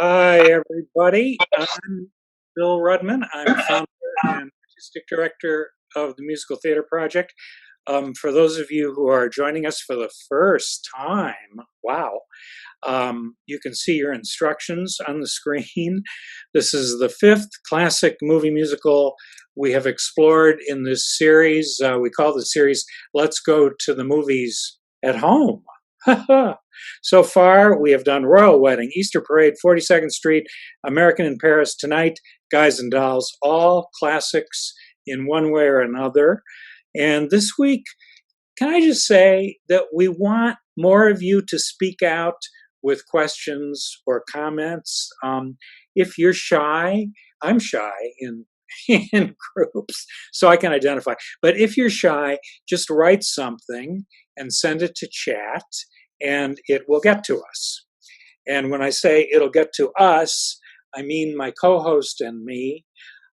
Hi, everybody. I'm Bill Rudman. I'm founder and artistic director of the Musical Theater Project. For those of you who are joining us for the first time, wow, you can see your instructions on the screen. This is the fifth classic movie musical we have explored in this series. We call the series Let's Go to the Movies at Home. So far, we have done Royal Wedding, Easter Parade, 42nd Street, American in Paris Tonight, Guys and Dolls, all classics in one way or another. And this week, can I just say that we want more of you to speak out with questions or comments. If you're shy, I'm shy in groups, so I can identify. But if you're shy, just write something and send it to chat, and it will get to us. And when I say it'll get to us, I mean my co-host and me.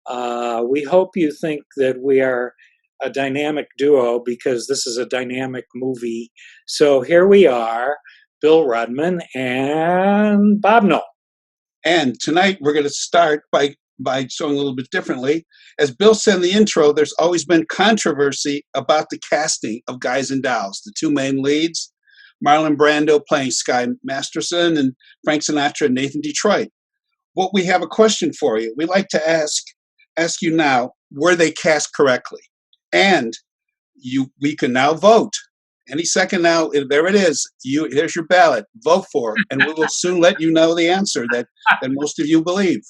We hope you think that we are a dynamic duo because this is a dynamic movie. So here we are, Bill Rudman and Bob Knoll. And tonight we're going to start by showing a little bit differently. As Bill said in the intro, there's always been controversy about the casting of Guys and Dolls, the two main leads, Marlon Brando playing Sky Masterson and Frank Sinatra and Nathan Detroit. Well, we have a question for you. We'd like to ask you now, were they cast correctly? And we can now vote. Any second now, there it is. Here's your ballot. Vote for it, and we will soon let you know the answer that most of you believe.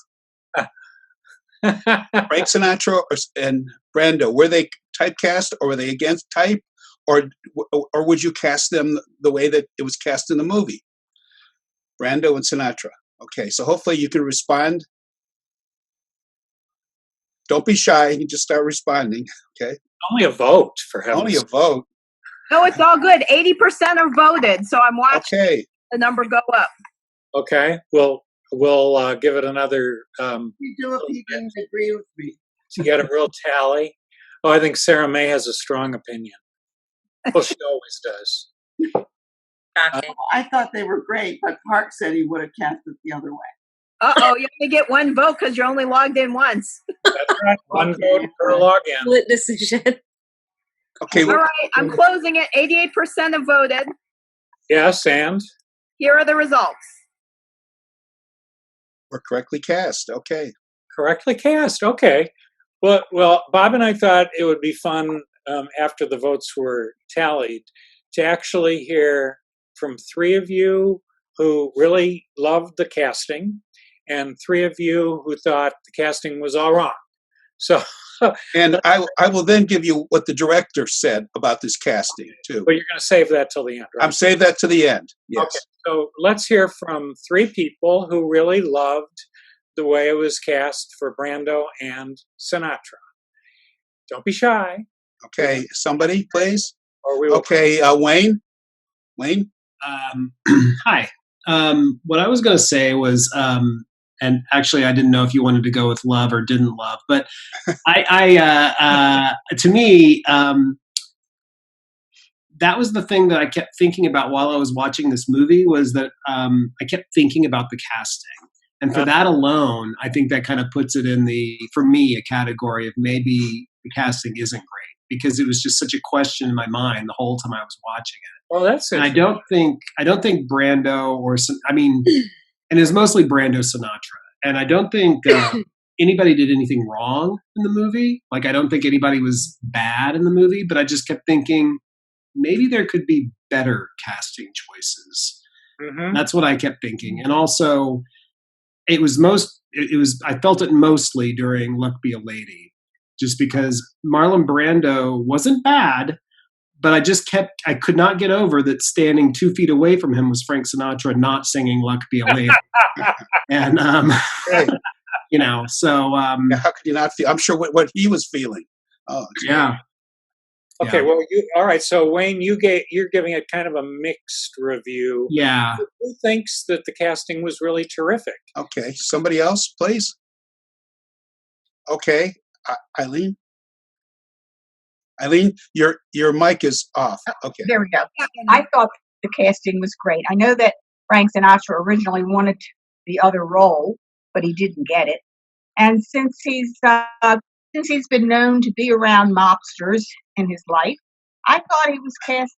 Frank Sinatra and Brando, were they typecast, or were they against type, or would you cast them the way that it was cast in the movie? Brando and Sinatra. Okay, so hopefully you can respond. Don't be shy. You can just start responding. Okay. Only a vote, for heaven's Only a vote. No, it's all good. 80% are voted, so I'm watching the number go up. Okay, we'll give it another. You do if you didn't agree with me. To get a real tally. Oh, I think Sarah May has a strong opinion. Well, she always does. I thought they were great, but Park said he would have cast it the other way. Uh-oh, you only get one vote because you're only logged in once. That's right. One vote per login. Split decision. Okay. All right, I'm closing it. 88% have voted. Yes, and? Here are the results. We're correctly cast. Okay. Correctly cast. Okay. Well, Bob and I thought it would be fun after the votes were tallied to actually hear from three of you who really loved the casting and three of you who thought the casting was all wrong. So, and I will then give you what the director said about this casting too. But you're going to save that till the end, right? I'm save that to the end. Yes. Okay. So let's hear from three people who really loved the way it was cast for Brando and Sinatra. Don't be shy. Okay, somebody, please. Or we will. Okay, Wayne. Wayne. Hi. What I was going to say was, and actually, I didn't know if you wanted to go with love or didn't love, but to me, that was the thing that I kept thinking about while I was watching this movie was that I kept thinking about the casting. And for that alone, I think that kind of puts it in for me, a category of maybe the casting isn't great because it was just such a question in my mind the whole time I was watching it. Well, that's it. And I don't think Brando and it was mostly Brando Sinatra. And I don't think anybody did anything wrong in the movie. Like, I don't think anybody was bad in the movie, but I just kept thinking maybe there could be better casting choices. Mm-hmm. That's what I kept thinking. And also, I felt it mostly during Luck Be a Lady, just because Marlon Brando wasn't bad, but I could not get over that standing 2 feet away from him was Frank Sinatra not singing Luck Be a Lady. And, so. How could you not feel? I'm sure what he was feeling. Oh, yeah. Okay, well, all right. So Wayne, you're giving it kind of a mixed review. Yeah. Who thinks that the casting was really terrific? Okay, somebody else, please. Okay, Eileen. Eileen, your mic is off. Okay. There we go. I thought the casting was great. I know that Frank Sinatra originally wanted the other role, but he didn't get it. And since he's been known to be around mobsters in his life, I thought he was cast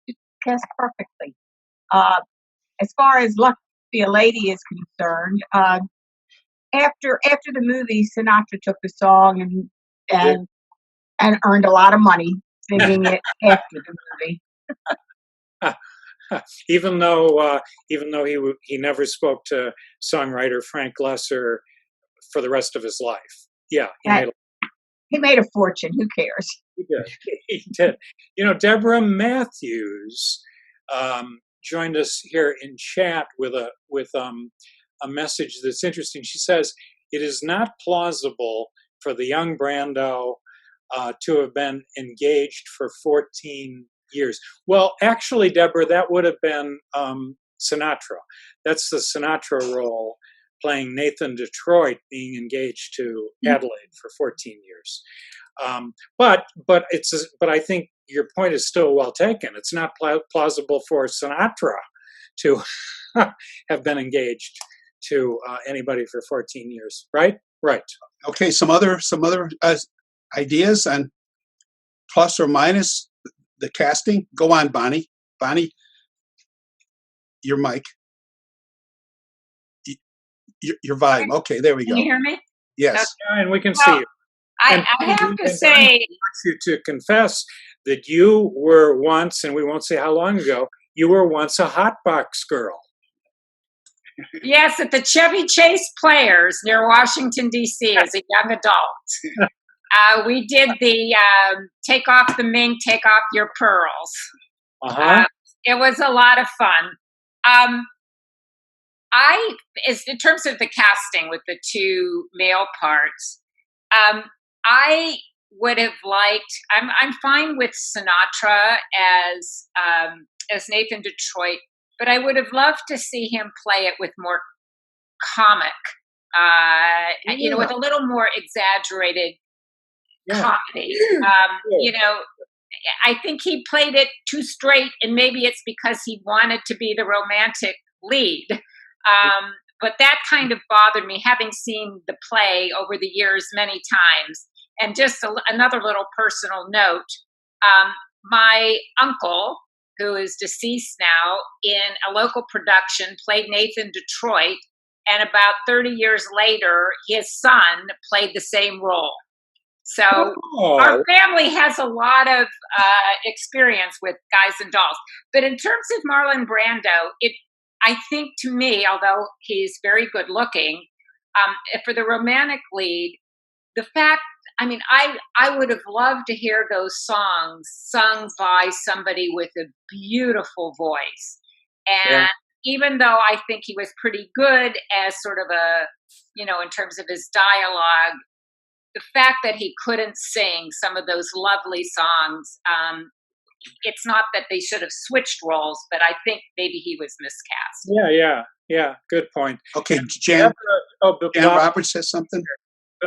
perfectly. As far as Luck Be a Lady is concerned, after the movie, Sinatra took the song and earned a lot of money singing it after the movie. Even though he never spoke to songwriter Frank Lesser for the rest of his life. Yeah, he made a fortune. Who cares? He did. He did. Deborah Matthews joined us here in chat with a message that's interesting. She says, "It is not plausible for the young Brando to have been engaged for 14 years." Well, actually, Deborah, that would have been Sinatra. That's the Sinatra role, playing Nathan Detroit, being engaged to Adelaide for 14 years. But I think your point is still well taken. It's not plausible for Sinatra to have been engaged to anybody for 14 years, right? Right. Okay. Some other ideas on plus or minus the casting. Go on, Bonnie. Bonnie, your mic. Your volume. Okay, there we go. Can you hear me? Yes. And we can see you. I have to say, I want you to confess that you were once, and we won't say how long ago, you were once a hot box girl. Yes, at the Chevy Chase Players near Washington, D.C. as a young adult. We did the take off the mink, take off your pearls. It was a lot of fun. In terms of the casting with the two male parts, I would have liked. I'm fine with Sinatra as Nathan Detroit, but I would have loved to see him play it with more comic, with a little more exaggerated comedy. I think he played it too straight, and maybe it's because he wanted to be the romantic lead. But that kind of bothered me, having seen the play over the years many times. And just another little personal note, my uncle, who is deceased now, in a local production played Nathan Detroit, and about 30 years later, his son played the same role. So our family has a lot of experience with Guys and Dolls. But in terms of Marlon Brando, I think, to me, although he's very good looking, for the romantic lead, the fact, I would have loved to hear those songs sung by somebody with a beautiful voice. And even though I think he was pretty good as sort of in terms of his dialogue, the fact that he couldn't sing some of those lovely songs, it's not that they should have switched roles, but I think maybe he was miscast. Yeah. Good point. Okay, Jan Roberts says something.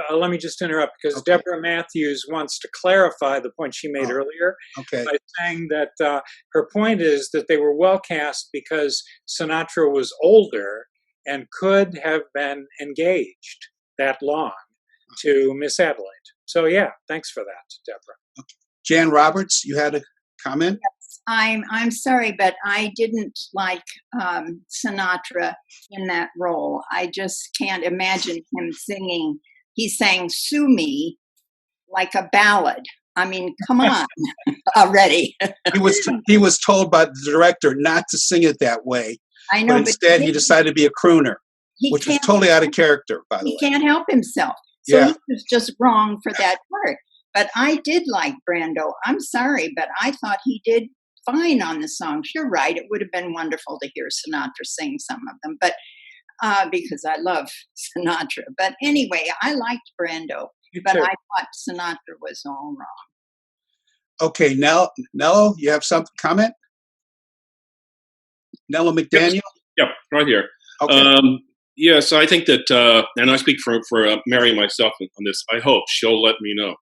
Let me just interrupt, because Deborah Matthews wants to clarify the point she made earlier by saying that her point is that they were well cast because Sinatra was older and could have been engaged that long to Miss Adelaide. So thanks for that, Deborah. Jan Roberts, you had a comment? Yes, I'm sorry, but I didn't like Sinatra in that role. I just can't imagine him singing. He sang "Sue Me" like a ballad. Come on already. He was told by the director not to sing it that way. I know, but instead he decided to be a crooner, which was totally out of character, by the way. He can't help himself. So he was just wrong for that part. But I did like Brando. I'm sorry, but I thought he did fine on the songs. You're right. It would have been wonderful to hear Sinatra sing some of them, but because I love Sinatra. But anyway, I liked Brando, but I thought Sinatra was all wrong. Okay, Nello, you have some comment? Nello McDaniel? Yep, right here. Okay. Yes, I think that, and I speak for Mary myself on this, I hope she'll let me know.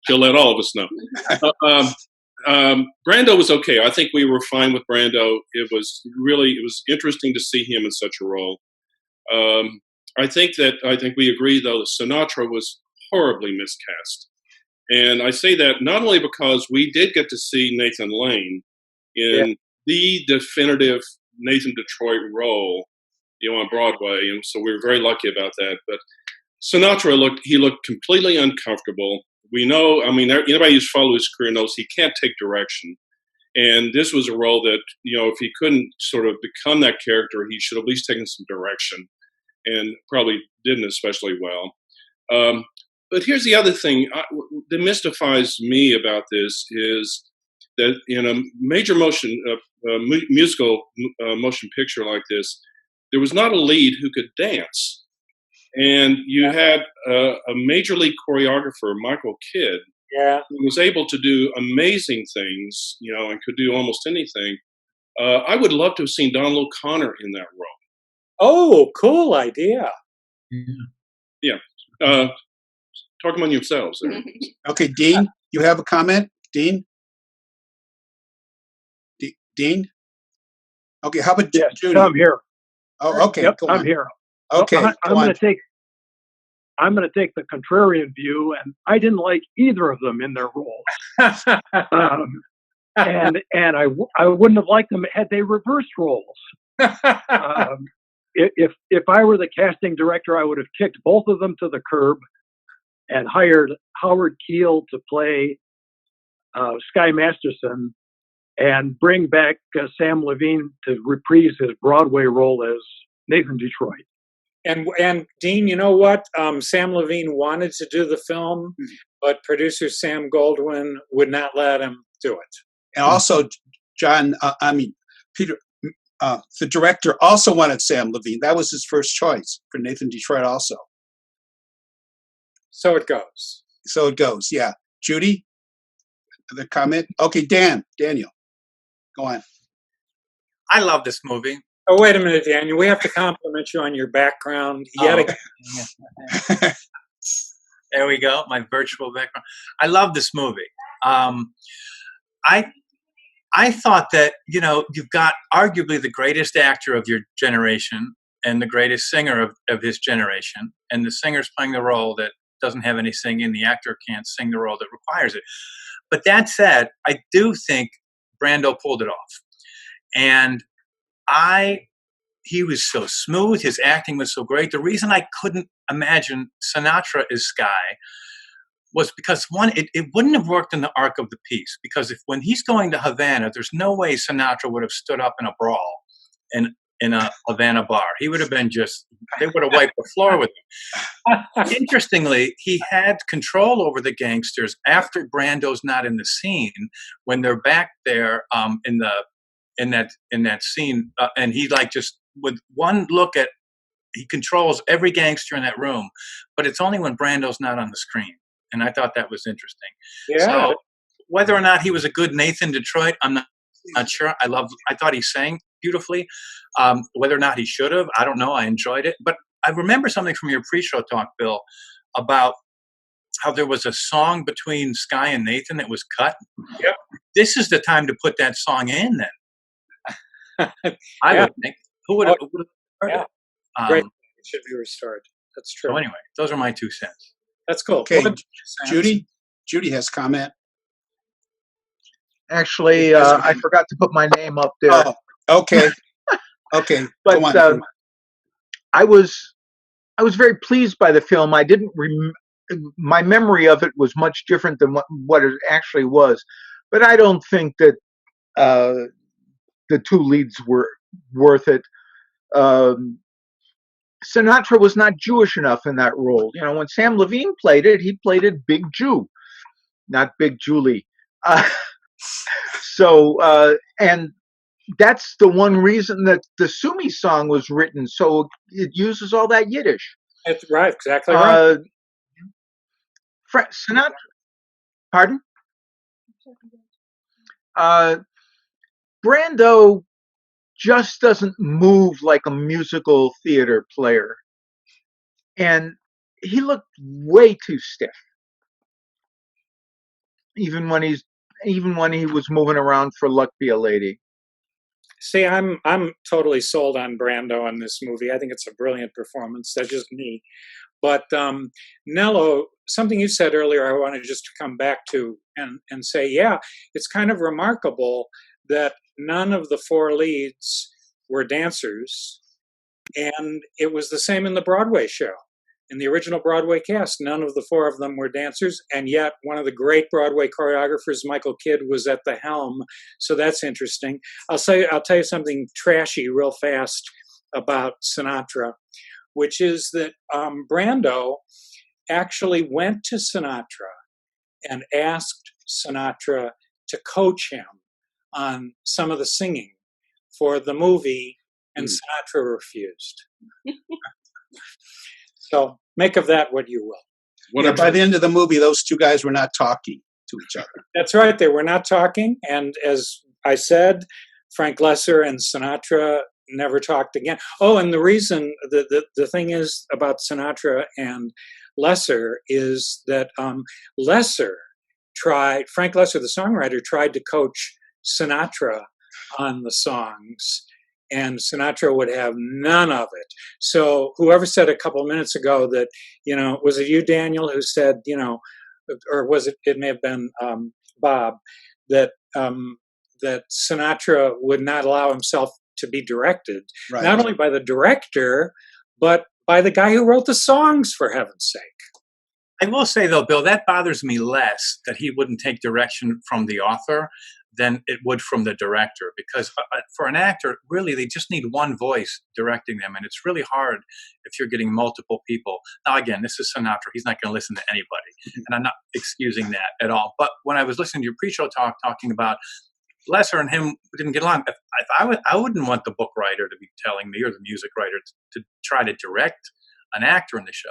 She'll let all of us know. Brando was okay. I think we were fine with Brando. It was interesting to see him in such a role. I think we agree though that Sinatra was horribly miscast, and I say that not only because we did get to see Nathan Lane in the definitive Nathan Detroit role, on Broadway, and so we were very lucky about that. But Sinatra looked completely uncomfortable. We know, I mean, anybody who's followed his career knows he can't take direction. And this was a role that, if he couldn't sort of become that character, he should have at least taken some direction, and probably didn't especially well. But here's the other thing that mystifies me about this is that in a major musical motion picture like this, there was not a lead who could dance. And you had a major league choreographer, Michael Kidd, who was able to do amazing things, and could do almost anything. I would love to have seen Donald O'Connor in that role. Oh, cool idea. Yeah. Talk among yourselves. Okay, Dean, you have a comment? Dean? Dean? Okay, how about Judy? I'm here. Oh, okay. Yep, go I'm on. here. Okay, well, I'm going to take the contrarian view, and I didn't like either of them in their role. And I wouldn't have liked them had they reversed roles. If I were the casting director, I would have kicked both of them to the curb and hired Howard Keel to play Sky Masterson, and bring back Sam Levine to reprise his Broadway role as Nathan Detroit. And Dean, you know what? Sam Levine wanted to do the film, but producer Sam Goldwyn would not let him do it. And also, Peter, the director also wanted Sam Levine. That was his first choice for Nathan Detroit also. So it goes. So it goes, yeah. Judy, the comment? Okay, Daniel, go on. I love this movie. Oh, wait a minute, Daniel. We have to compliment you on your background yet again. There we go, my virtual background. I love this movie. I thought that, you've got arguably the greatest actor of your generation and the greatest singer of his generation, and the singer's playing the role that doesn't have any singing, the actor can't sing the role that requires it. But that said, I do think Brando pulled it off. And he was so smooth, his acting was so great. The reason I couldn't imagine Sinatra as Sky was because, one, it wouldn't have worked in the arc of the piece, because when he's going to Havana, there's no way Sinatra would have stood up in a brawl in a Havana bar. He would have been they would have wiped the floor with him. Interestingly, he had control over the gangsters after Brando's not in the scene, when they're back there in that scene, and he just with one look he controls every gangster in that room, but it's only when Brando's not on the screen. And I thought that was interesting. Yeah. So whether or not he was a good Nathan Detroit, I'm not sure. I thought he sang beautifully. Whether or not he should have, I don't know. I enjoyed it. But I remember something from your pre-show talk, Bill, about how there was a song between Sky and Nathan that was cut. Yep. This is the time to put that song in then. I would think. Who would have heard it? Great. It should be restored. That's true. So anyway, those are my 2 cents. That's cool. Okay, Judy has comment. Actually, I forgot to put my name up there. Oh, okay. Okay. But go on. I was very pleased by the film. I didn't my memory of it was much different than what it actually was. But I don't think that the 2 leads were worth it. Sinatra was not Jewish enough in that role. When Sam Levine played it, he played it Big Jew, not Big Julie. And that's the one reason that the Sumi song was written. So it uses all that Yiddish. That's right, exactly right. Sinatra, pardon? Brando just doesn't move like a musical theater player. And he looked way too stiff. Even when he was moving around for Luck Be a Lady. See, I'm totally sold on Brando in this movie. I think it's a brilliant performance. That's just me. But Nello, something you said earlier, I wanted just to come back to and say, yeah, it's kind of remarkable that none of the four leads were dancers, and it was the same in the Broadway show. In the original Broadway cast, none of the four of them were dancers, and yet one of the great Broadway choreographers, Michael Kidd, was at the helm. So that's interesting. I'll tell you something trashy real fast about Sinatra, which is that Brando actually went to Sinatra and asked Sinatra to coach him on some of the singing for the movie, and Sinatra refused. So make of that what you will. Yeah, by the end of the movie, those two guys were not talking to each other. That's right. They were not talking. And as I said, Frank Lesser and Sinatra never talked again. Oh, and the reason, the thing is about Sinatra and Lesser is that Frank Lesser, the songwriter, tried to coach Sinatra on the songs, and Sinatra would have none of it. So whoever said a couple of minutes ago that, was it you, Daniel, who said, or was it may have been Bob, that that Sinatra would not allow himself to be directed, Right. Not only by the director, but by the guy who wrote the songs, for heaven's sake. I will say, though, Bill, that bothers me less that he wouldn't take direction from the author than it would from the director. Because for an actor, really, they just need one voice directing them. And it's really hard if you're getting multiple people. Now, again, this is Sinatra. He's not going to listen to anybody. And I'm not excusing that at all. But when I was listening to your pre-show talk, talking about Lesser and him didn't get along, I wouldn't want the book writer to be telling me, or the music writer, to try to direct an actor in the show.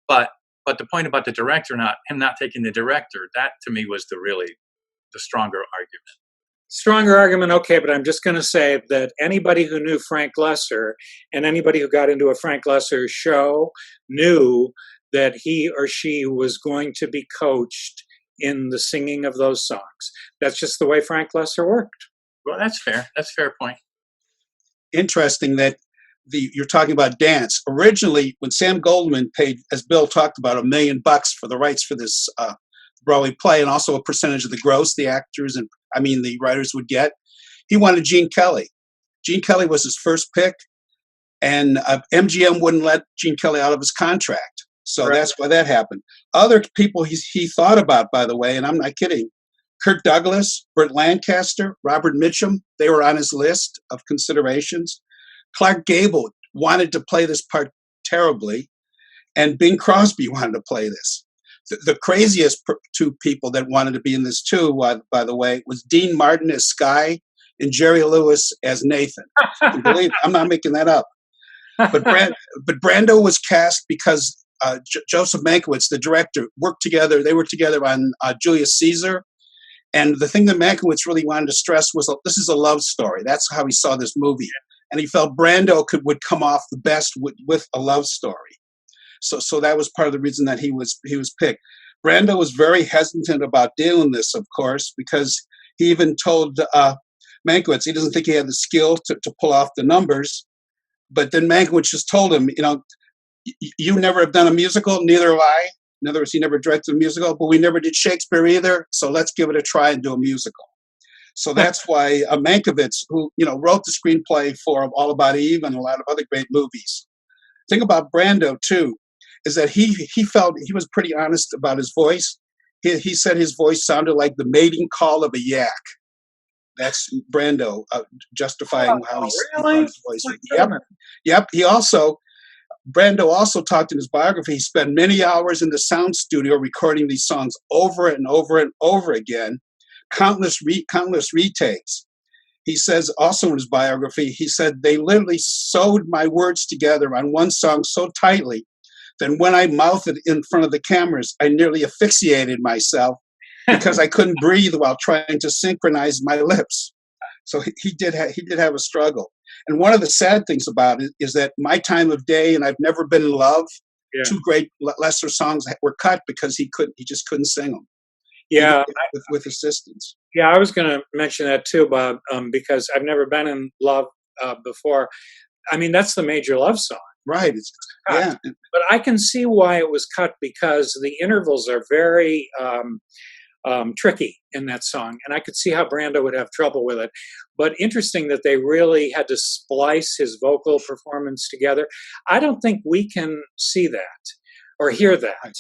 But the point about the director not taking the director, that to me was the stronger argument. Stronger argument, okay, but I'm just going to say that anybody who knew Frank Lesser and anybody who got into a Frank Lesser show knew that he or she was going to be coached in the singing of those songs. That's just the way Frank Lesser worked. Well, that's fair. That's a fair point. Interesting that you're talking about dance. Originally, when Sam Goldwyn paid, as Bill talked about, $1 million for the rights for this Broadway play, and also a percentage of the gross the writers would get, he wanted Gene Kelly. Gene Kelly was his first pick, and MGM wouldn't let Gene Kelly out of his contract. So right. That's why that happened. Other people he thought about, by the way, and I'm not kidding, Kirk Douglas, Burt Lancaster, Robert Mitchum, they were on his list of considerations. Clark Gable wanted to play this part terribly, and Bing Crosby wanted to play this. The craziest two people that wanted to be in this too, by the way, was Dean Martin as Sky and Jerry Lewis as Nathan. Believe I'm not making that up. But Brando was cast because Joseph Mankiewicz, the director, worked together. They worked together on Julius Caesar. And the thing that Mankiewicz really wanted to stress was this is a love story. That's how he saw this movie. And he felt Brando would come off the best with a love story. So that was part of the reason that he was picked. Brando was very hesitant about doing this, of course, because he even told Mankiewicz he doesn't think he had the skill to pull off the numbers. But then Mankiewicz just told him, you never have done a musical, neither have I. In other words, he never directed a musical, but we never did Shakespeare either. So let's give it a try and do a musical. So that's why Mankiewicz, who wrote the screenplay for All About Eve and a lot of other great movies. The thing about Brando too is that he felt he was pretty honest about his voice. He said his voice sounded like the mating call of a yak. That's Brando justifying how he found his voice. Yep. Brando also talked in his biography. He spent many hours in the sound studio recording these songs over and over and over again. Countless retakes. He says also in his biography, he said, they literally sewed my words together on one song so tightly that when I mouthed it in front of the cameras, I nearly asphyxiated myself because I couldn't breathe while trying to synchronize my lips. So he did have a struggle. And one of the sad things about it is that My Time of Day and I've Never Been in Love, two great Lesser songs were cut because he just couldn't sing them. Yeah, with assistance. yeah, I was going to mention that too, Bob, because I've never been in love before. I mean, that's the major love song. Right. Yeah. But I can see why it was cut because the intervals are very tricky in that song, and I could see how Brando would have trouble with it. But interesting that they really had to splice his vocal performance together. I don't think we can see that or hear that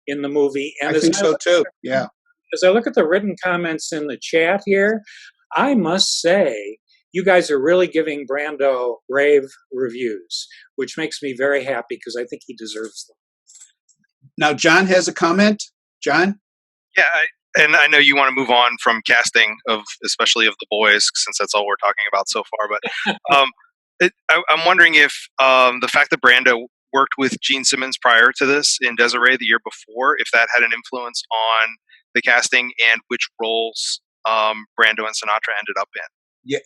in the movie. And I think so too. Yeah. As I look at the written comments in the chat here, I must say you guys are really giving Brando rave reviews, which makes me very happy because I think he deserves them. Now, John has a comment. John? Yeah, and I know you want to move on from casting especially of the boys, since that's all we're talking about so far. But I'm wondering if the fact that Brando worked with Gene Simmons prior to this in Desiree the year before, if that had an influence on the casting and which roles Brando and Sinatra ended up in. Yeah,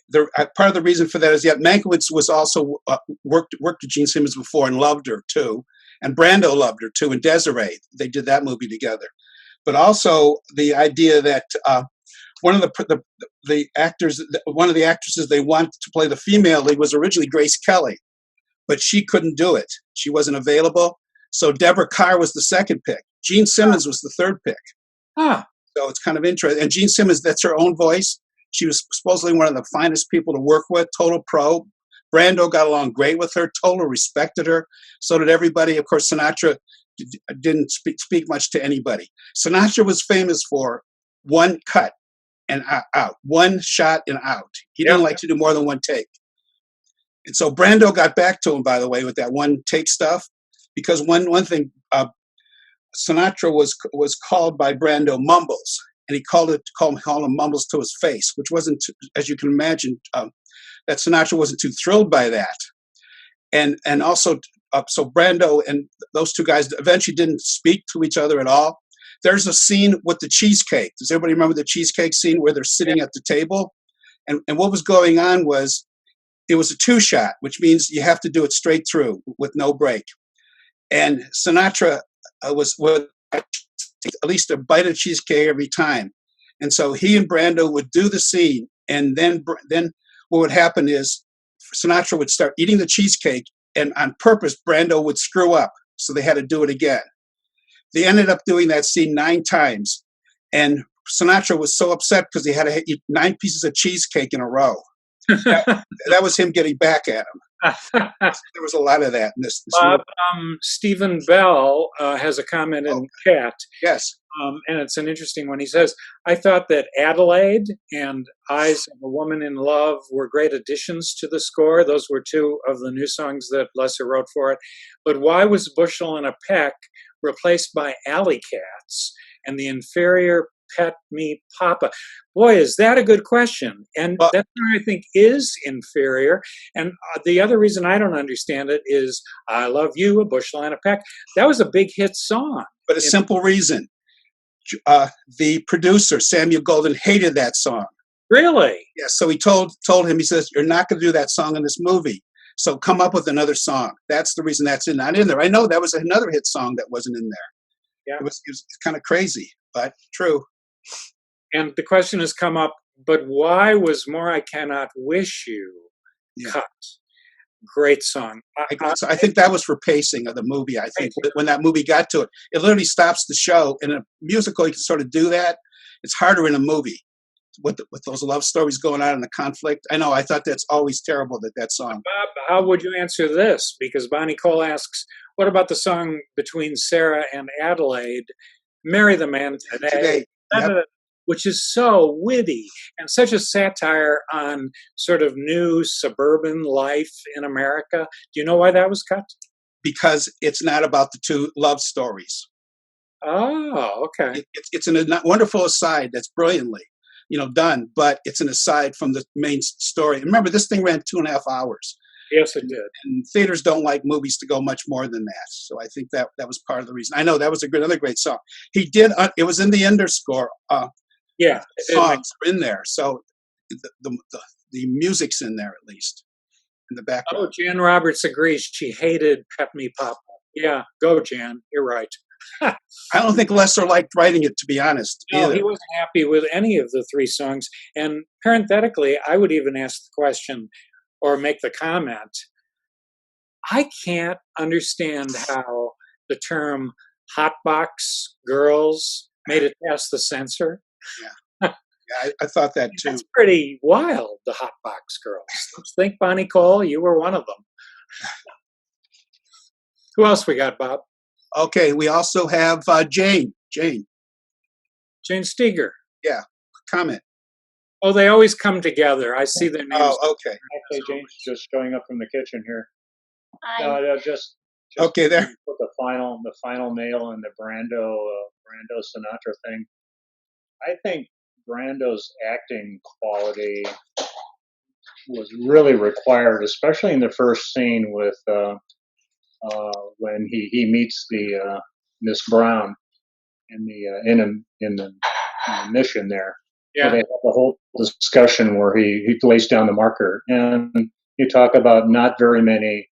part of the reason for that is Mankiewicz was also worked with Gene Simmons before and loved her too, and Brando loved her too. In Desiree, they did that movie together. But also the idea that one of the actresses they wanted to play the female lead was originally Grace Kelly, but she couldn't do it. She wasn't available, so Deborah Carr was the second pick. Gene Simmons was the third pick. Huh. So it's kind of interesting. And Gene Simmons, that's her own voice. She was supposedly one of the finest people to work with, total pro. Brando got along great with her, total respected her. So did everybody. Of course, Sinatra didn't speak much to anybody. Sinatra was famous for one cut and out, one shot and out. He didn't like to do more than one take. And so Brando got back to him, by the way, with that one take stuff, because one thing, Sinatra was called by Brando Mumbles, and he called him Mumbles to his face, which wasn't, as you can imagine, that Sinatra wasn't too thrilled by that. And also, so Brando and those two guys eventually didn't speak to each other at all. There's a scene with the cheesecake. Does everybody remember the cheesecake scene where they're sitting at the table? And what was going on was, it was a two shot, which means you have to do it straight through with no break. And Sinatra would at least a bite of cheesecake every time. And so he and Brando would do the scene, and then what would happen is Sinatra would start eating the cheesecake, and on purpose, Brando would screw up. So they had to do it again. They ended up doing that scene 9 times. And Sinatra was so upset because he had to eat 9 pieces of cheesecake in a row. That was him getting back at him. There was a lot of that in this Bob, Stephen Bell has a comment in chat. Yes. And it's an interesting one. He says, I thought that Adelaide and Eyes of a Woman in Love were great additions to the score. Those were 2 of the new songs that Lesser wrote for it. But why was Bushel and a Peck replaced by Alley Cats and the inferior Pet Me Papa? Boy, is that a good question. And that song, I think, is inferior. And the other reason I don't understand it is I Love You, A Bushel and a Peck. That was a big hit song. But a simple reason. The producer, Samuel Golden, hated that song. Really? Yes. So he told him, he says, you're not going to do that song in this movie. So come up with another song. That's the reason that's not in there. I know that was another hit song that wasn't in there. Yeah. It was kind of crazy, but true. And the question has come up, but why was More I Cannot Wish You cut? Great song. I think that was for pacing of the movie. I think when that movie got to it, it literally stops the show. In a musical, you can sort of do that. It's harder in a movie with those love stories going on and the conflict. I know. I thought that's always terrible, that song. Bob, how would you answer this? Because Bonnie Cole asks, what about the song between Sarah and Adelaide, Marry the Man Today? Yep. Which is so witty and such a satire on sort of new suburban life in America. Do you know why that was cut? Because it's not about the 2 love stories. Oh, okay. It's a wonderful aside that's brilliantly, done, but it's an aside from the main story. Remember, this thing ran 2.5 hours. Yes, it did. And theaters don't like movies to go much more than that. So I think that was part of the reason. I know that was another great song. He did. It was in the underscore. Yeah, songs are in there, so the music's in there at least in the background. Oh, Jan Roberts agrees. She hated Pet Me Papa. Yeah, go Jan. You're right. I don't think Lesser liked writing it, to be honest. No, either. he wasn't happy with any of the three songs. And parenthetically, I would even ask the question or make the comment, I can't understand how the term hotbox girls made it past the censor. Yeah, I thought that too. That's pretty wild, the hotbox girls. Think, Bonnie Cole, you were one of them. Who else we got, Bob? Okay, we also have Jane. Jane Steger. Yeah, comment. Oh, they always come together. I see their names. Oh, okay. Actually, Jane's just showing up from the kitchen here. Hi. No, just okay, there. Put the final nail in the Brando Sinatra thing. I think Brando's acting quality was really required, especially in the first scene with when he meets the Miss Brown in the mission there. Yeah. So they have the whole discussion where he lays down the marker, and you talk about not very many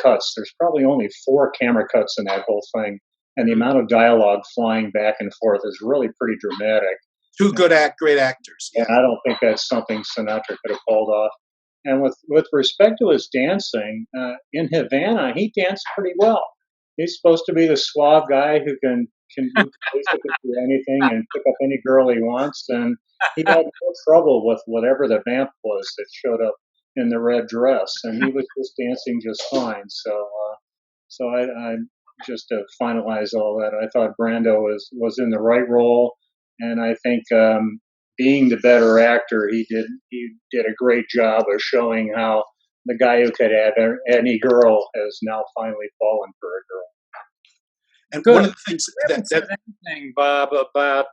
cuts. There's probably only 4 camera cuts in that whole thing, and the amount of dialogue flying back and forth is really pretty dramatic. Two great actors. Yeah. And I don't think that's something Sinatra could have pulled off. And with respect to his dancing, in Havana, he danced pretty well. He's supposed to be the suave guy who can basically do anything and pick up any girl he wants. And he had no trouble with whatever the vamp was that showed up in the red dress, and he was just dancing just fine. So I just to finalize all that, I thought Brando was in the right role, and I think being the better actor, he did a great job of showing how the guy who could have any girl has now finally fallen for a girl. And Good. one of the things that said anything, Bob, about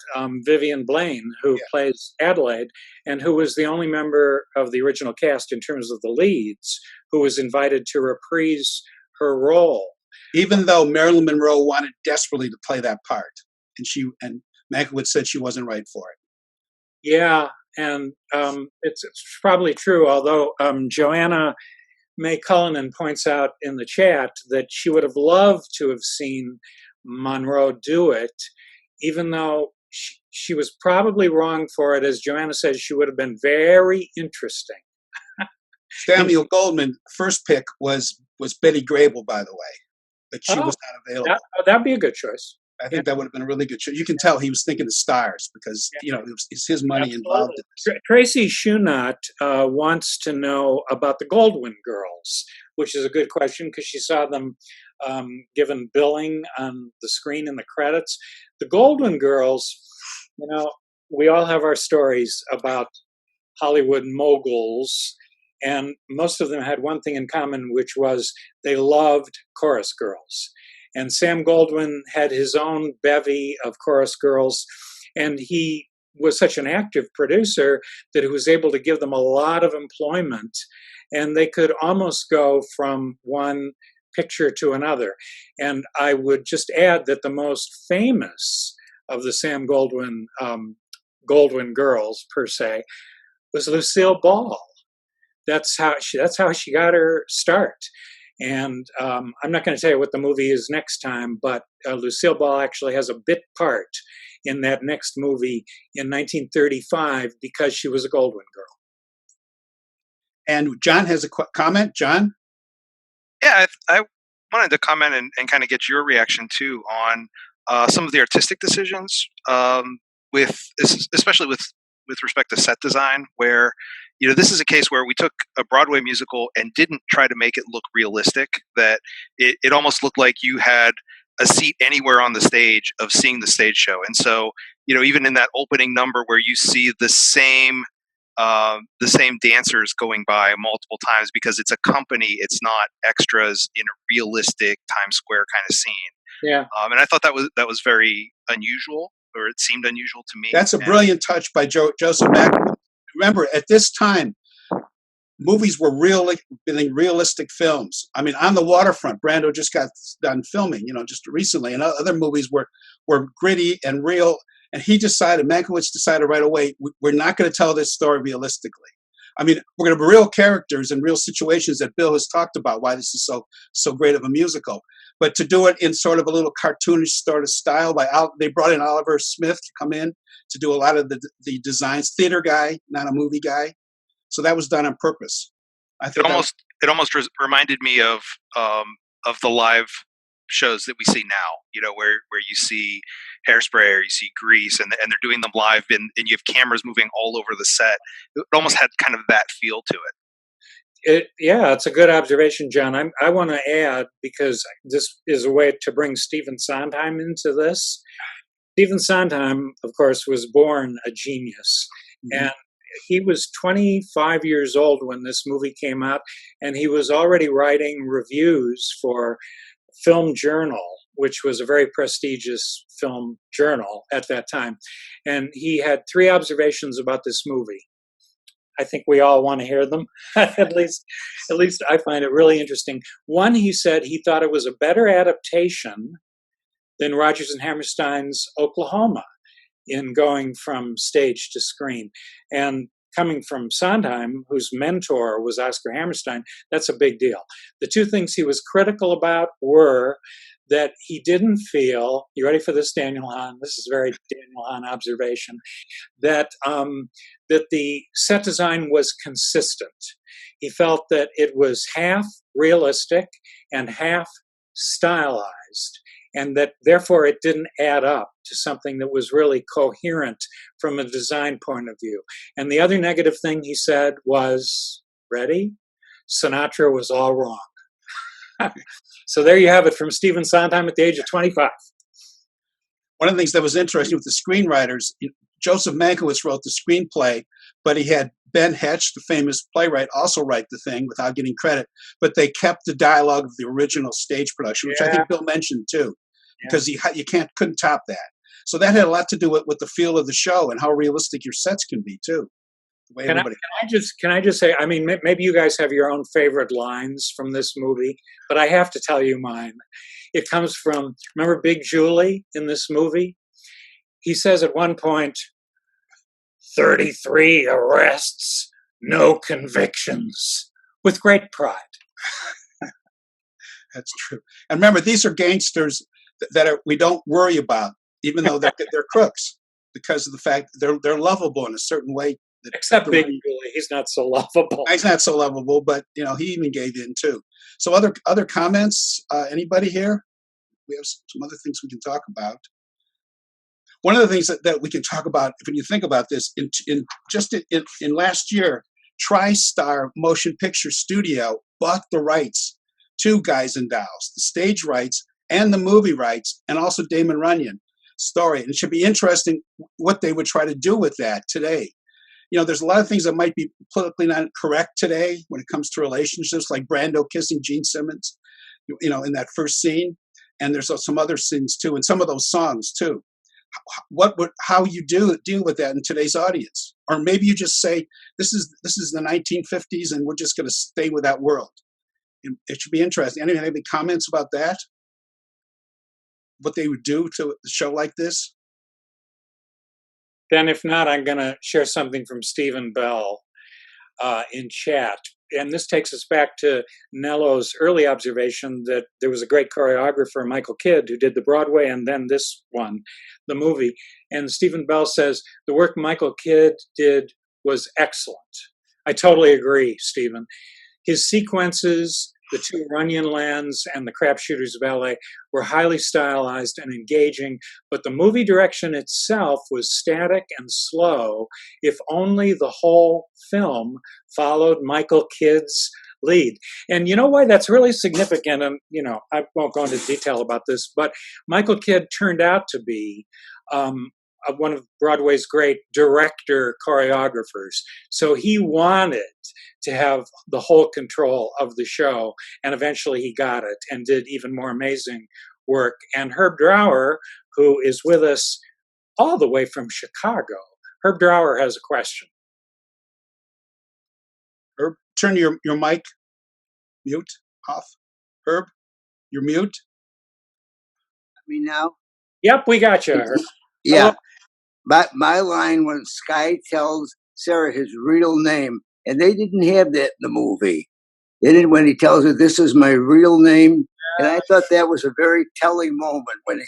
Vivian Blaine, who plays Adelaide, and who was the only member of the original cast in terms of the leads who was invited to reprise her role. Even though Marilyn Monroe wanted desperately to play that part, and Mankiewicz said she wasn't right for it. Yeah, and it's probably true, although Joanna May Cullinan points out in the chat that she would have loved to have seen Monroe do it, even though she was probably wrong for it. As Joanna says, she would have been very interesting. Samuel Goldman, first pick was Betty Grable, by the way, but she was not available. That'd be a good choice. I think that would have been a really good show. You can tell he was thinking of stars because it's his money involved in this. Tracy Shunat wants to know about the Goldwyn girls, which is a good question because she saw them given billing on the screen in the credits. The Goldwyn girls, we all have our stories about Hollywood moguls, and most of them had one thing in common, which was they loved chorus girls. And Sam Goldwyn had his own bevy of chorus girls, and he was such an active producer that he was able to give them a lot of employment, and they could almost go from one picture to another. And I would just add that the most famous of the Sam Goldwyn girls, per se, was Lucille Ball. That's how she got her start. And I'm not going to tell you what the movie is next time, but Lucille Ball actually has a bit part in that next movie in 1935 because she was a Goldwyn girl. And John has a comment. John? Yeah, I wanted to comment and kind of get your reaction too on some of the artistic decisions, especially with respect to set design, where this is a case where we took a Broadway musical and didn't try to make it look realistic, that it almost looked like you had a seat anywhere on the stage of seeing the stage show. And so, even in that opening number where you see the same dancers going by multiple times because it's a company, it's not extras in a realistic Times Square kind of scene. Yeah. And I thought that was very unusual, or it seemed unusual to me. That's a brilliant touch by Joseph Mankiewicz. Remember, at this time, movies were realistic films. I mean, On the Waterfront, Brando just got done filming, just recently, and other movies were gritty and real. And Mankiewicz decided right away, we're not going to tell this story realistically. I mean, we're going to have real characters and real situations that Bill has talked about, why this is so great of a musical. But to do it in sort of a little cartoonish sort of style, they brought in Oliver Smith to come in to do a lot of the designs, theater guy, not a movie guy. So that was done on purpose. It almost reminded me of the live shows that we see now, where you see Hairspray or you see Grease, and they're doing them live, and you have cameras moving all over the set. It almost had kind of that feel to it. It's a good observation, John. I want to add, because this is a way to bring Stephen Sondheim into this. Stephen Sondheim, of course, was born a genius, and he was 25 years old when this movie came out, and he was already writing reviews for Film Journal, which was a very prestigious film journal at that time. And he had 3 observations about this movie. I think we all want to hear them. At least I find it really interesting. One, he said he thought it was a better adaptation than Rodgers and Hammerstein's Oklahoma in going from stage to screen. And coming from Sondheim, whose mentor was Oscar Hammerstein, that's a big deal. The 2 things he was critical about were that he didn't feel, you ready for this, Daniel Hahn? This is a very Daniel Hahn observation, that the set design was consistent. He felt that it was half realistic and half stylized, and that therefore it didn't add up to something that was really coherent from a design point of view. And the other negative thing he said was, ready? Sinatra was all wrong. So there you have it from Stephen Sondheim at the age of 25. One of the things that was interesting with the screenwriters, Joseph Mankiewicz wrote the screenplay, but he had Ben Hetch, the famous playwright, also write the thing without getting credit. But they kept the dialogue of the original stage production, which I think Bill mentioned too, because you couldn't top that. So that had a lot to do with the feel of the show and how realistic your sets can be too. Can I just say, I mean, maybe you guys have your own favorite lines from this movie, but I have to tell you mine. It comes from, remember Big Julie in this movie? He says at one point, 33 arrests, no convictions, with great pride. That's true. And remember, these are gangsters that we don't worry about, even though they're crooks, because of the fact they're lovable in a certain way. Except Big Julie, he's not so lovable. He's not so lovable, but he even gave in too. So other comments? Anybody here? We have some other things we can talk about. One of the things that we can talk about, when you think about this, in last year, TriStar Motion Picture Studio bought the rights to Guys and Dolls, the stage rights and the movie rights, and also Damon Runyon story. And it should be interesting what they would try to do with that today. There's a lot of things that might be politically not correct today when it comes to relationships, like Brando kissing Gene Simmons, in that first scene. And there's some other scenes too, and some of those songs too. How you deal with that in today's audience? Or maybe you just say, this is the 1950s and we're just going to stay with that world. It should be interesting. Any comments about that? What they would do to a show like this? Then if not, I'm going to share something from Stephen Bell in chat. And this takes us back to Nello's early observation that there was a great choreographer, Michael Kidd, who did the Broadway and then this one, the movie. And Stephen Bell says, the work Michael Kidd did was excellent. I totally agree, Stephen. His sequences, the 2 Runyon lands and the Crapshooters Ballet were highly stylized and engaging, but the movie direction itself was static and slow, if only the whole film followed Michael Kidd's lead. And you know why that's really significant? And, I won't go into detail about this, but Michael Kidd turned out to be one of Broadway's great director choreographers. So he wanted to have the whole control of the show, and eventually he got it and did even more amazing work. And Herb Drower, who is with us all the way from Chicago, Herb Drower has a question. Herb, turn your mic mute off. Herb, you're mute. Me now? Yep, we got you, Herb. Yeah. But my line was Sky tells Sarah his real name. and they didn't have that in the movie. They didn't when he tells her this is my real name, and I thought that was a very telling moment when he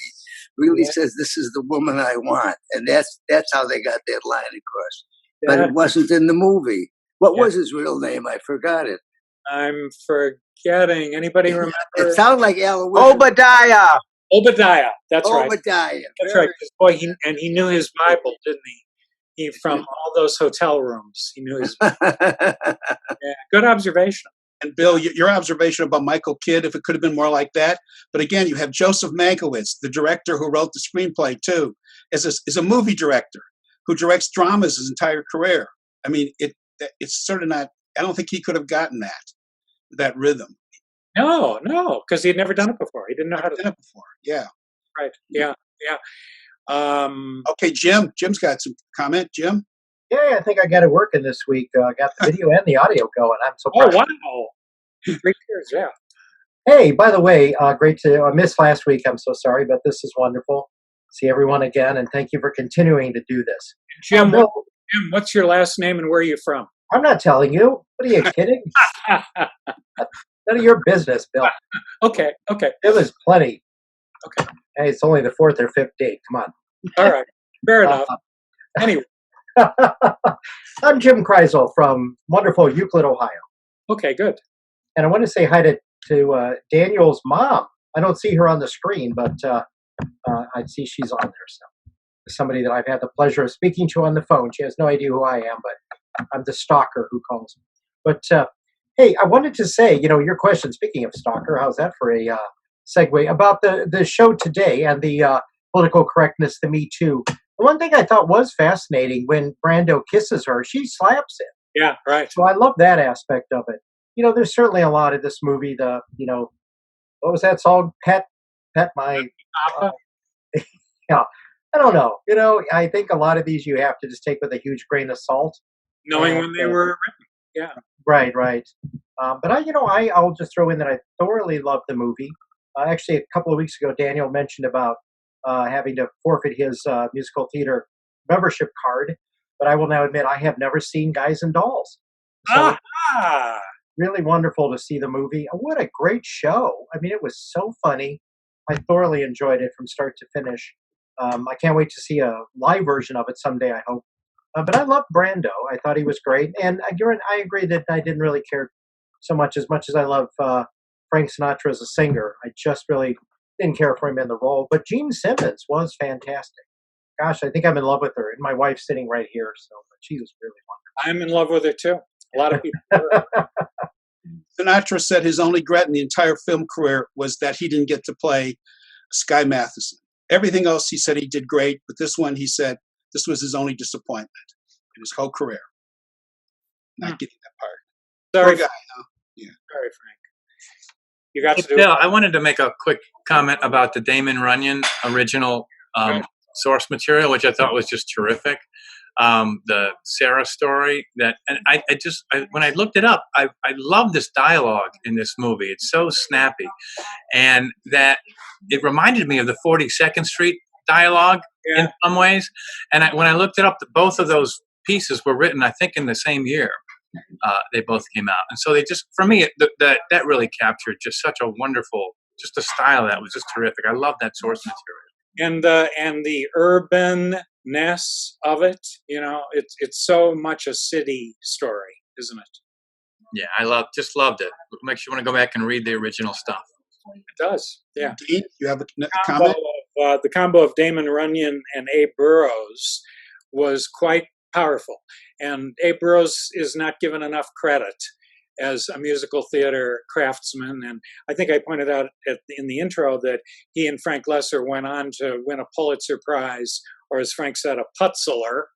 really says this is the woman I want, and that's how they got that line across. But it wasn't in the movie. What was his real name? I forgot it. I'm forgetting. Anybody remember? It sounded like Aloysius. Obadiah. Obadiah. That's right. Obadiah. That's right. 'Cause, boy, he knew his Bible, didn't he? He from all those hotel rooms. He knew his. Yeah, good observation. And Bill, your observation about Michael Kidd, if it could have been more like that. But again, you have Joseph Mankiewicz, the director who wrote the screenplay too, is a movie director who directs dramas his entire career. I mean, it's sort of not. I don't think he could have gotten that rhythm. No, because he had never done it before. He didn't know how to do it before. Yeah. Right. Yeah. Okay, Jim. Jim's got some comment. Jim. Yeah, I think I got it working this week. I got the video and the audio going. I'm so proud. Oh, wow. Great cheers, yeah. Hey, by the way, great to I missed last week. I'm so sorry, but this is wonderful. See everyone again, and thank you for continuing to do this. Jim, what's your last name and where are you from? I'm not telling you. What are you kidding? None of your business, Bill. Okay. It was plenty. Okay. Hey, it's only the 4th or 5th date. Come on. All right. Fair enough. Anyway. I'm Jim Kreisel from wonderful Euclid, Ohio. Okay, good. And I want to say hi to Daniel's mom. I don't see her on the screen, but I see she's on there. So somebody that I've had the pleasure of speaking to on the phone. She has no idea who I am, but I'm the stalker who calls. But hey, I wanted to say, your question, speaking of stalker, how's that for a segue, about the show today and the political correctness, the Me Too. The one thing I thought was fascinating, when Brando kisses her, she slaps him. Yeah, right. So I love that aspect of it. There's certainly a lot of this movie, what was that song? Pet My Papa. Yeah. I don't know. I think a lot of these you have to just take with a huge grain of salt. Knowing when they were written. Yeah. Right. But I'll just throw in that I thoroughly love the movie. Actually, a couple of weeks ago, Daniel mentioned about having to forfeit his musical theater membership card. But I will now admit I have never seen Guys and Dolls. So really wonderful to see the movie. What a great show. I mean, it was so funny. I thoroughly enjoyed it from start to finish. I can't wait to see a live version of it someday, I hope. But I love Brando. I thought he was great. And I agree that I didn't really care so much as I love Frank Sinatra as a singer. I just really didn't care for him in the role. But Gene Simmons was fantastic. Gosh, I think I'm in love with her. And my wife's sitting right here. So she was really wonderful. I'm in love with her, too. A lot of people. Sinatra said his only regret in the entire film career was that he didn't get to play Sky Matheson. Everything else he said he did great, but this one he said this was his only disappointment in his whole career. Not getting that part. Sorry, Poor guy, huh? Yeah. Sorry, Frank. You got to do Bill, it. I wanted to make a quick comment about the Damon Runyon original source material, which I thought was just terrific. The Sarah story when I looked it up, I love this dialogue in this movie. It's so snappy, and that it reminded me of the 42nd Street dialogue in some ways. And when I looked it up, both of those pieces were written, I think, in the same year. They both came out, and so they just, for me, that really captured just such a wonderful, just the style that was just terrific. I love that source material. And the urbanness of it, it's so much a city story, isn't it? Yeah, I just loved it. It makes you want to go back and read the original stuff. It does, yeah. Dean, you have a comment? The combo of Damon Runyon and Abe Burrows was quite powerful. And Abe Burrows is not given enough credit as a musical theater craftsman. And I think I pointed out in the intro that he and Frank Lesser went on to win a Pulitzer Prize, or as Frank said, a Putzler,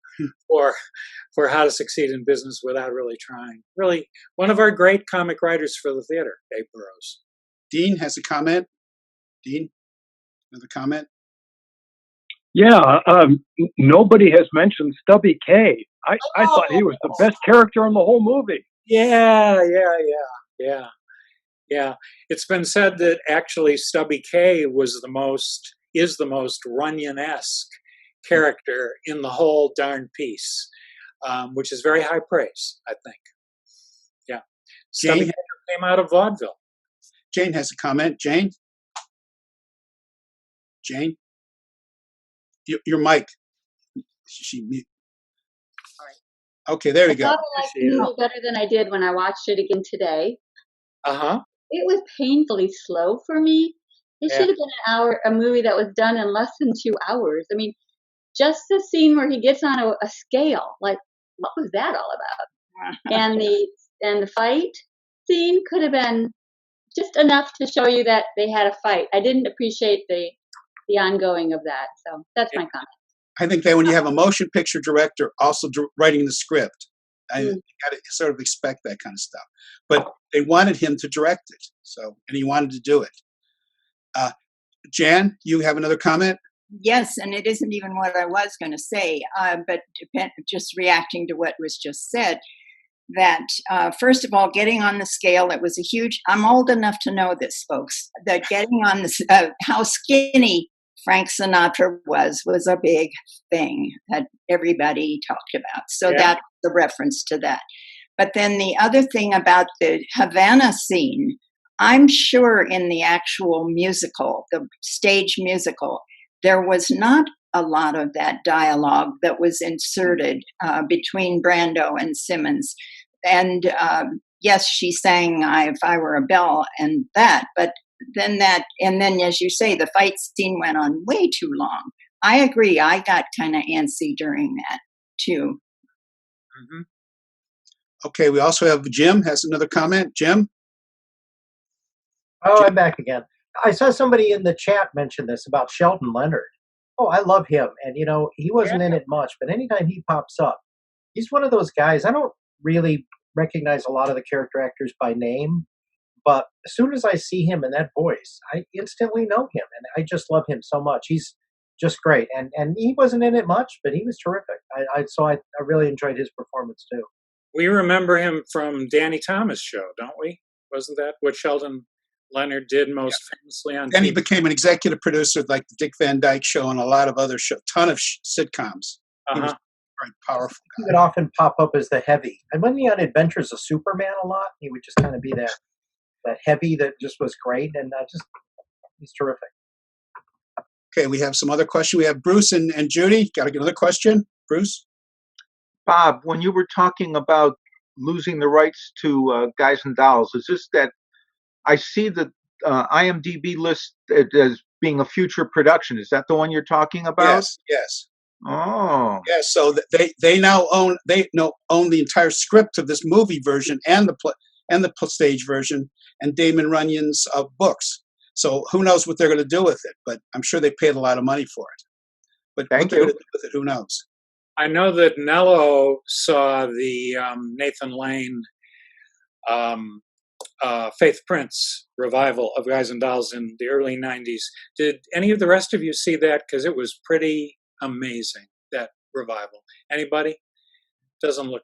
for How to Succeed in Business Without Really Trying. Really, one of our great comic writers for the theater, Abe Burrows. Dean has a comment. Dean, another comment? Yeah, nobody has mentioned Stubby K. I thought he was the best character in the whole movie. Yeah. It's been said that actually Stubby K is the most Runyon-esque character in the whole darn piece, which is very high praise, I think. stuff Jane, that came out of vaudeville. Jane has a comment. Jane? Jane? Your mic. Okay, there you I go. thought I liked the movie better than I did when I watched it again today. Uh-huh. It was painfully slow for me. It should have been a movie that was done in less than 2 hours. I mean, just the scene where he gets on a scale, like, what was that all about? And the fight scene could have been just enough to show you that they had a fight. I didn't appreciate the ongoing of that. So that's my comment. I think that when you have a motion picture director also writing the script, you got to sort of expect that kind of stuff. But they wanted him to direct it, and he wanted to do it. Jan, you have another comment? Yes, and it isn't even what I was going to say, but just reacting to what was just said, that first of all, getting on the scale, it was a huge, I'm old enough to know this, folks, that getting on this, how skinny Frank Sinatra was a big thing that everybody talked about. So that's the reference to that. But then the other thing about the Havana scene, I'm sure in the actual musical, the stage musical, there was not a lot of that dialogue that was inserted between Brando and Simmons. And yes, she sang If I Were a Belle and that, but then as you say, the fight scene went on way too long. I agree. I got kind of antsy during that too. Mm-hmm. Okay, we also have Jim has another comment. Jim? Oh, I'm back again. I saw somebody in the chat mention this about Sheldon Leonard. Oh, I love him. And, he wasn't in it much, but anytime he pops up, he's one of those guys. I don't really recognize a lot of the character actors by name, but as soon as I see him in that voice, I instantly know him. And I just love him so much. He's just great. And he wasn't in it much, but he was terrific. So I really enjoyed his performance too. We remember him from Danny Thomas' show, don't we? Wasn't that what Sheldon Leonard did most famously on Then TV? he became an executive producer like the Dick Van Dyke Show and a lot of other ton of sitcoms. He was a very powerful guy. He would often pop up as the heavy. And when he on Adventures of Superman a lot, he would just kind of be that heavy that just was great. And he's terrific. Okay, we have some other questions. We have Bruce and Judy. Got another question? Bruce? Bob, when you were talking about losing the rights to Guys and Dolls, is this that I see the IMDb list as being a future production? Is that the one you're talking about? Yes. Oh. Yes, so they now own the entire script of this movie version and the stage version and Damon Runyon's books. So who knows what they're going to do with it? But I'm sure they paid a lot of money for it. But what they're going to do with it, who knows? I know that Nello saw the Nathan Lane Faith Prince revival of Guys and Dolls in the early 90s. Did any of the rest of you see that? Because it was pretty amazing, that revival. Anybody? Doesn't look.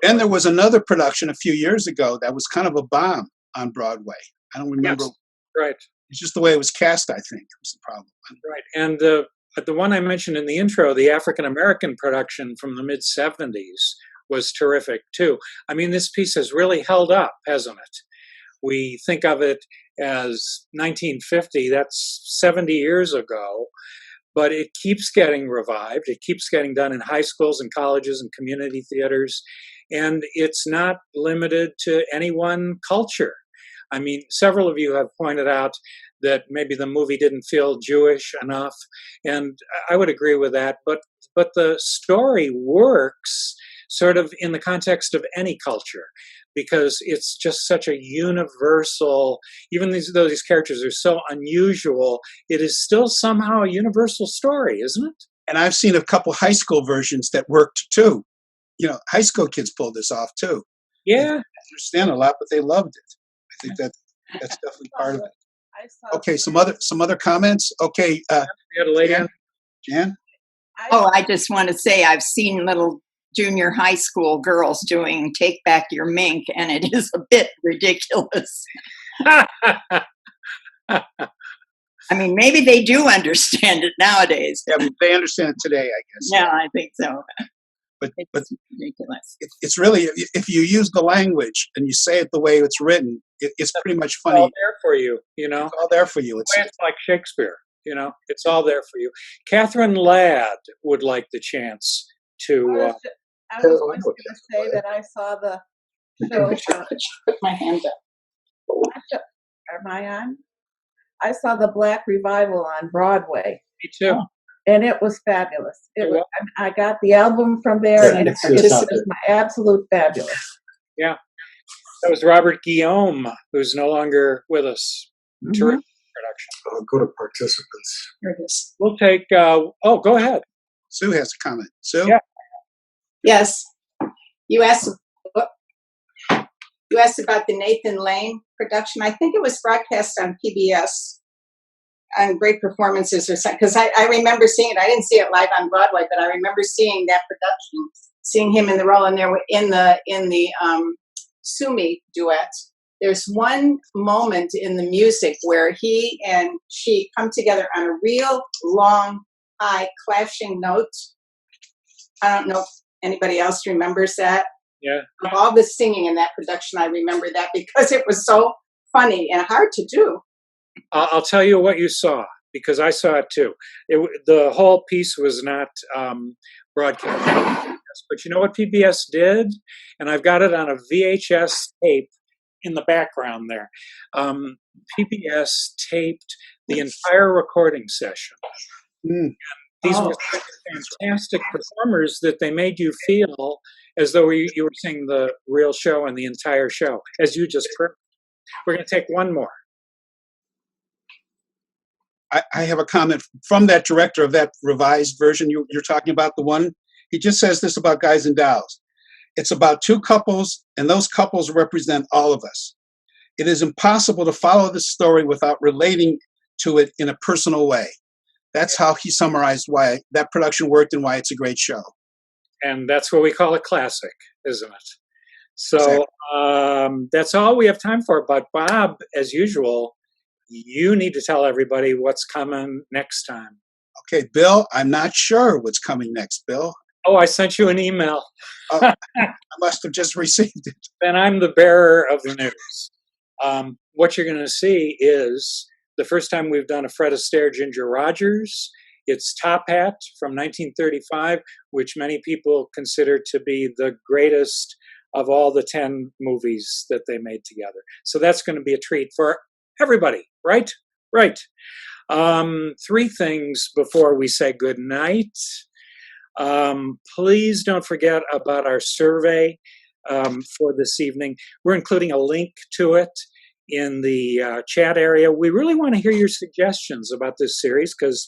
And there was another production a few years ago that was kind of a bomb on Broadway. I don't remember. Yes, right. It's just the way it was cast, I think, was the problem. Right. And the one I mentioned in the intro, the African-American production from the mid-'70s was terrific, too. I mean, this piece has really held up, hasn't it? We think of it as 1950, that's 70 years ago, but it keeps getting revived. It keeps getting done in high schools and colleges and community theaters, and it's not limited to any one culture. I mean, several of you have pointed out that maybe the movie didn't feel Jewish enough, and I would agree with that, but the story works sort of in the context of any culture, because it's just such a universal, even though these characters are so unusual, it is still somehow a universal story, isn't it? And I've seen a couple high school versions that worked too. High school kids pulled this off too. Yeah. They didn't understand a lot, but they loved it. I think that's definitely part of it. Okay, some other comments. Okay, we had a lady. Jan? Oh, I just want to say I've seen little junior high school girls doing Take Back Your Mink, and it is a bit ridiculous. I mean, maybe they do understand it nowadays. Yeah, they understand it today, I guess. Yeah, I think so. but It's ridiculous. it's really, if you use the language and you say it the way it's written, it's pretty much It's all funny. there for you, you know. It's all there for you. It's like Shakespeare, you know. It's all there for you. Catherine Ladd would like the chance to. I was just going to say that I saw the show. Put my hand up. Am I on? I saw the Black Revival on Broadway. Me too. And it was fabulous. I got the album from there, and it was my absolute fabulous. Yeah. That was Robert Guillaume, who's no longer with us. Terrific production. I'll go to participants. Here it is. We'll take, go ahead. Sue has a comment. Sue? Yeah. Yes. You asked about the Nathan Lane production. I think it was broadcast on PBS and great performances or something. Because I remember seeing it. I didn't see it live on Broadway, but I remember seeing that production, seeing him in the role, and there in the Sumi duet. There's one moment in the music where he and she come together on a real long, high, clashing note. I don't know if anybody else remembers that. Yeah. Of all the singing in that production, I remember that because it was so funny and hard to do. I'll tell you what you saw, because I saw it too. The whole piece was not broadcast. But you know what PBS did? And I've got it on a VHS tape in the background there. PBS taped the entire recording session. These were fantastic performers that they made you feel as though you were seeing the real show and the entire show, as you just proved. We're going to take one more. I have a comment from that director of that revised version you're talking about, the one. He just says this about Guys and Dolls. It's about two couples, and those couples represent all of us. It is impossible to follow this story without relating to it in a personal way. That's how he summarized why that production worked and why it's a great show. And that's what we call a classic, isn't it? So that's all we have time for. But Bob, as usual, you need to tell everybody what's coming next time. Okay, Bill, I'm not sure what's coming next, Bill. Oh, I sent you an email. I must have just received it. Then I'm the bearer of the news. What you're going to see is the first time we've done a Fred Astaire Ginger Rogers. It's Top Hat from 1935, which many people consider to be the greatest of all the 10 movies that they made together. So that's going to be a treat for everybody, right? Right. 3 things before we say good night. Please don't forget about our survey for this evening. We're including a link to it in the chat area. We really want to hear your suggestions about this series, because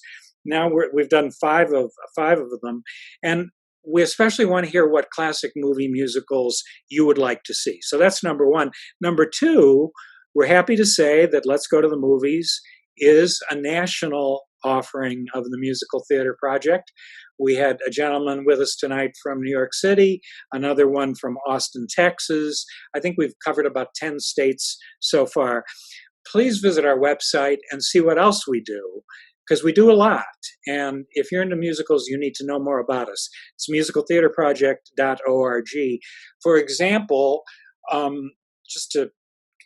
now we've done 5 of them, and we especially want to hear what classic movie musicals you would like to see. So that's number 1. Number 2, we're happy to say that Let's Go to the Movies is a national offering of the Musical Theater Project. We had a gentleman with us tonight from New York City, another one from Austin, Texas. I think we've covered about 10 states so far. Please visit our website and see what else we do, because we do a lot. And if you're into musicals, you need to know more about us. It's musicaltheaterproject.org. For example, just to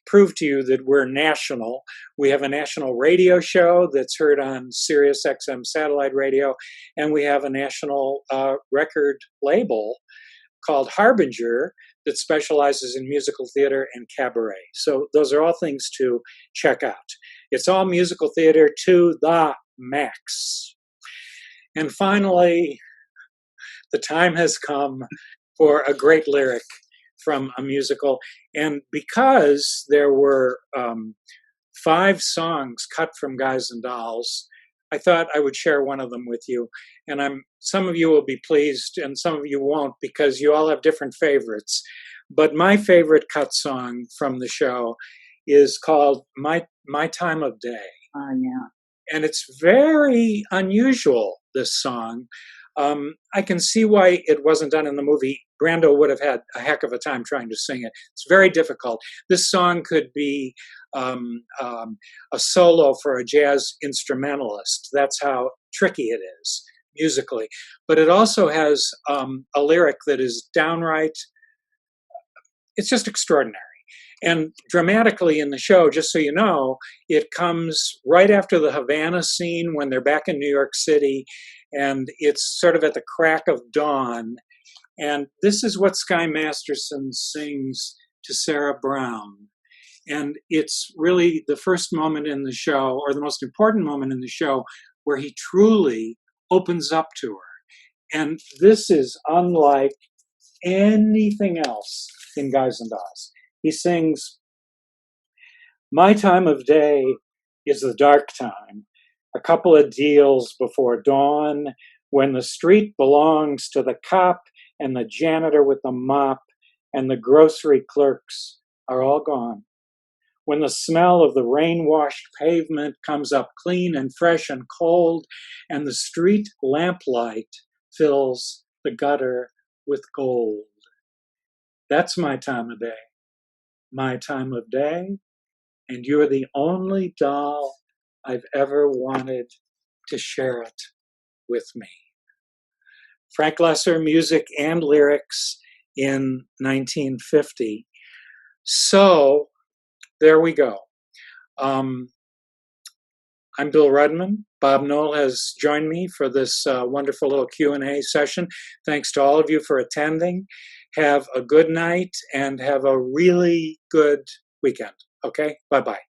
prove to you that we're national, we have a national radio show that's heard on Sirius XM satellite radio, and we have a national record label called Harbinger that specializes in musical theater and cabaret. So those are all things to check out. It's all musical theater to the max. And finally, the time has come for a great lyric from a musical. And because there were 5 songs cut from Guys and Dolls, I thought I would share one of them with you. And some of you will be pleased and some of you won't, because you all have different favorites. But my favorite cut song from the show is called My Time of Day. Oh, yeah. And it's very unusual, this song. I can see why it wasn't done in the movie. Brando would have had a heck of a time trying to sing it. It's very difficult. This song could be a solo for a jazz instrumentalist. That's how tricky it is musically. But it also has a lyric that is downright, it's just extraordinary. And dramatically in the show, just so you know, it comes right after the Havana scene when they're back in New York City, and it's sort of at the crack of dawn. And this is what Sky Masterson sings to Sarah Brown. And it's really the first moment in the show, or the most important moment in the show, where he truly opens up to her. And this is unlike anything else in Guys and Dolls. He sings, "My time of day is the dark time, a couple of deals before dawn, when the street belongs to the cop and the janitor with the mop, and the grocery clerks are all gone. When the smell of the rain-washed pavement comes up clean and fresh and cold, and the street lamplight fills the gutter with gold. That's my time of day. My time of day, and you're the only doll I've ever wanted to share it with me." Frank Lesser, music and lyrics in 1950. So there we go. I'm Bill Rudman. Bob Knoll has joined me for this wonderful little Q&A session. Thanks to all of you for attending. Have a good night and have a really good weekend. Okay? Bye-bye.